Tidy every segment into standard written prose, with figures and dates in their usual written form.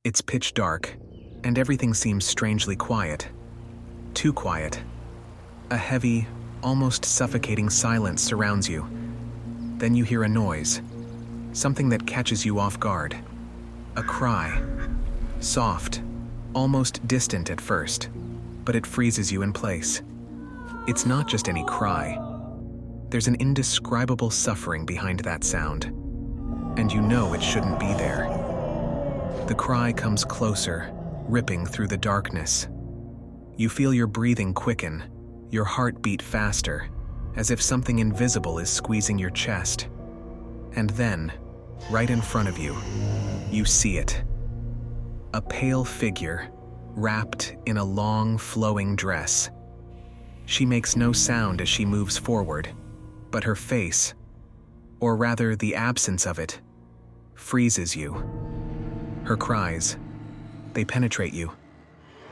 It's pitch dark, and everything seems strangely quiet. Too quiet. A heavy, almost suffocating silence surrounds you. Then you hear a noise, something that catches you off guard. A cry. Soft, almost distant at first, but it freezes you in place. It's not just any cry. There's an indescribable suffering behind that sound, and you know it shouldn't be there. The cry comes closer, ripping through the darkness. You feel your breathing quicken, your heart beat faster, as if something invisible is squeezing your chest. And then, right in front of you, you see it. A pale figure, wrapped in a long, flowing dress. She makes no sound as she moves forward, but her face, or rather the absence of it, freezes you. Her cries, they penetrate you,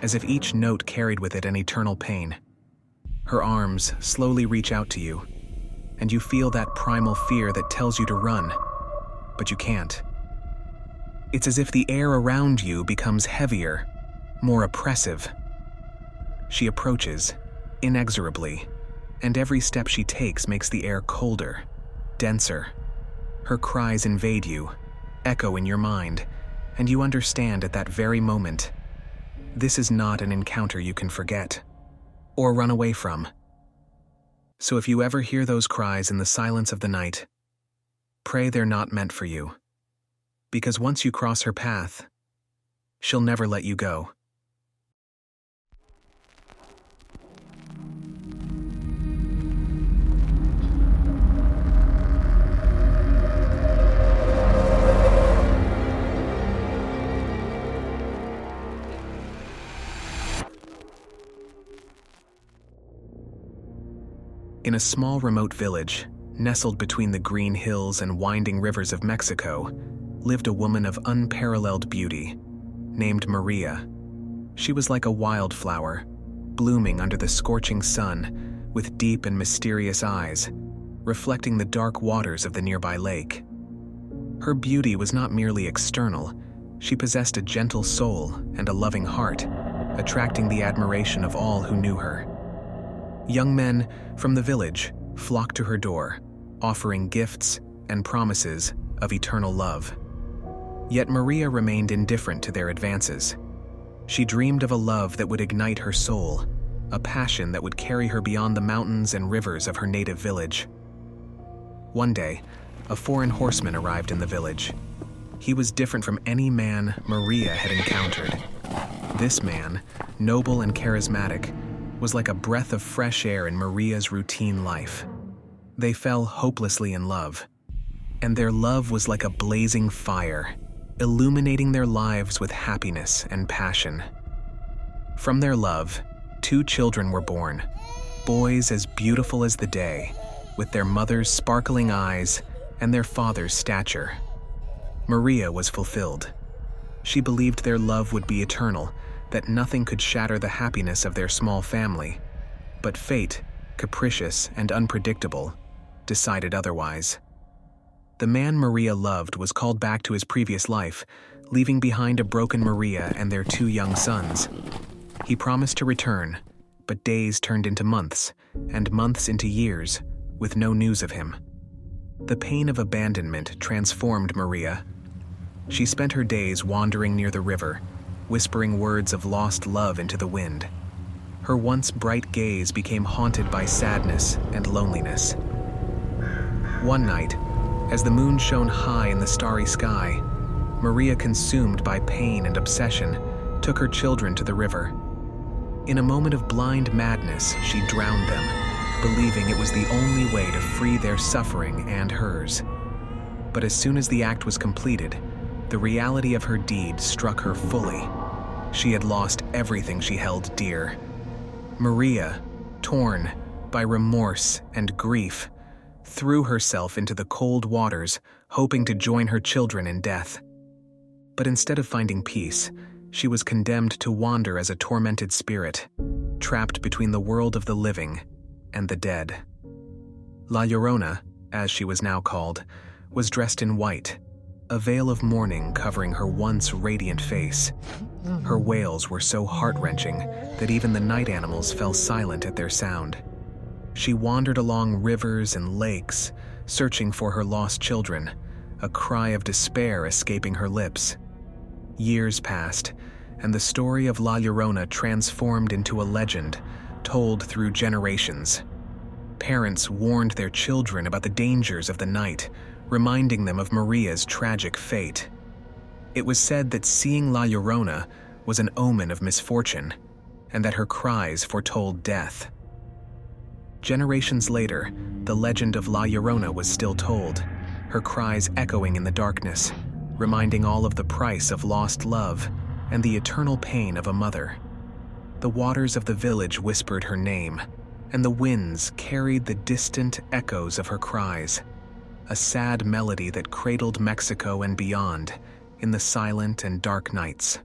as if each note carried with it an eternal pain. Her arms slowly reach out to you, and you feel that primal fear that tells you to run, but you can't. It's as if the air around you becomes heavier, more oppressive. She approaches, inexorably, and every step she takes makes the air colder, denser. Her cries invade you, echo in your mind, and you understand at that very moment, this is not an encounter you can forget or run away from. So if you ever hear those cries in the silence of the night, pray they're not meant for you. Because once you cross her path, she'll never let you go. In a small remote village, nestled between the green hills and winding rivers of Mexico, lived a woman of unparalleled beauty, named Maria. She was like a wildflower, blooming under the scorching sun, with deep and mysterious eyes, reflecting the dark waters of the nearby lake. Her beauty was not merely external, she possessed a gentle soul and a loving heart, attracting the admiration of all who knew her. Young men from the village flocked to her door, offering gifts and promises of eternal love. Yet Maria remained indifferent to their advances. She dreamed of a love that would ignite her soul, a passion that would carry her beyond the mountains and rivers of her native village. One day, a foreign horseman arrived in the village. He was different from any man Maria had encountered. This man, noble and charismatic, was like a breath of fresh air in Maria's routine life. They fell hopelessly in love, and their love was like a blazing fire, illuminating their lives with happiness and passion. From their love, 2 children were born, boys as beautiful as the day, with their mother's sparkling eyes and their father's stature. Maria was fulfilled. She believed their love would be eternal, that nothing could shatter the happiness of their small family. But fate, capricious and unpredictable, decided otherwise. The man Maria loved was called back to his previous life, leaving behind a broken Maria and their 2 young sons. He promised to return, but days turned into months, and months into years, with no news of him. The pain of abandonment transformed Maria. She spent her days wandering near the river, whispering words of lost love into the wind. Her once bright gaze became haunted by sadness and loneliness. One night, as the moon shone high in the starry sky, Maria, consumed by pain and obsession, took her children to the river. In a moment of blind madness, she drowned them, believing it was the only way to free their suffering and hers. But as soon as the act was completed, the reality of her deed struck her fully. She had lost everything she held dear. Maria, torn by remorse and grief, threw herself into the cold waters, hoping to join her children in death. But instead of finding peace, she was condemned to wander as a tormented spirit, trapped between the world of the living and the dead. La Llorona, as she was now called, was dressed in white, a veil of mourning covering her once radiant face. Her wails were so heart-wrenching that even the night animals fell silent at their sound. She wandered along rivers and lakes, searching for her lost children, a cry of despair escaping her lips. Years passed, and the story of La Llorona transformed into a legend, told through generations. Parents warned their children about the dangers of the night, reminding them of Maria's tragic fate. It was said that seeing La Llorona was an omen of misfortune, and that her cries foretold death. Generations later, the legend of La Llorona was still told, her cries echoing in the darkness, reminding all of the price of lost love and the eternal pain of a mother. The waters of the village whispered her name, and the winds carried the distant echoes of her cries, a sad melody that cradled Mexico and beyond in the silent and dark nights.